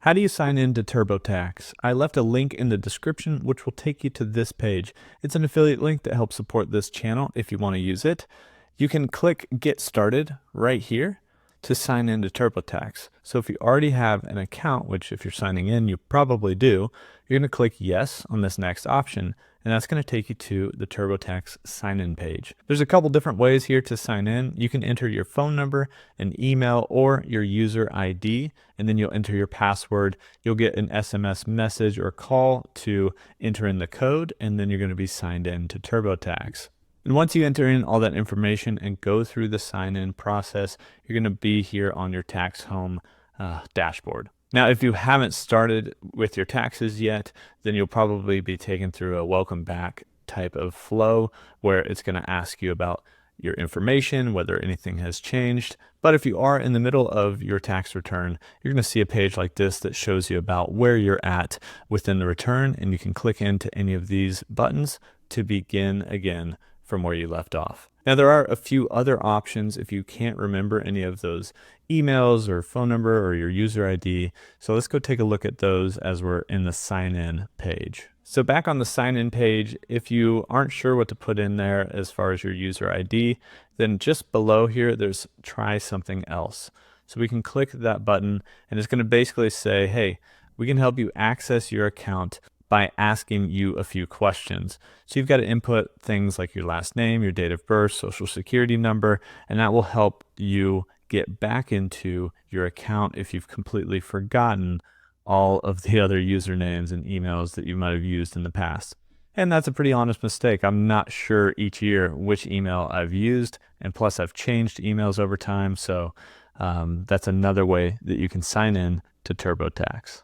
How do you sign in to TurboTax? I left a link in the description which will take you to this page. It's an affiliate link that helps support this channel if you want to use it. You can click Get Started right here to sign in to TurboTax. So if you already have an account, which if you're signing in, you probably do, you're going to click Yes on this next option, and that's going to take you to the TurboTax sign-in page. There's a couple different ways here to sign in. You can enter your phone number, an email, or your user ID, and then you'll enter your password. You'll get an SMS message or call to enter in the code, and then you're going to be signed in to TurboTax. And once you enter in all that information and go through the sign-in process, you're going to be here on your tax home dashboard. Now, if you haven't started with your taxes yet, then you'll probably be taken through a welcome back type of flow where it's going to ask you about your information, whether anything has changed. But if you are in the middle of your tax return, you're going to see a page like this that shows you about where you're at within the return, and you can click into any of these buttons to begin again from where you left off. Now, there are a few other options if you can't remember any of those emails or phone number or your user ID. So let's go take a look at those as we're in the sign in page. So back on the sign in page, if you aren't sure what to put in there as far as your user ID, then just below here, there's try something else. So we can click that button and it's going to basically say, hey, we can help you access your account by asking you a few questions. So you've got to input things like your last name, your date of birth, social security number, and that will help you get back into your account if you've completely forgotten all of the other usernames and emails that you might have used in the past. And that's a pretty honest mistake. I'm not sure each year which email I've used, and plus I've changed emails over time, so that's another way that you can sign in to TurboTax.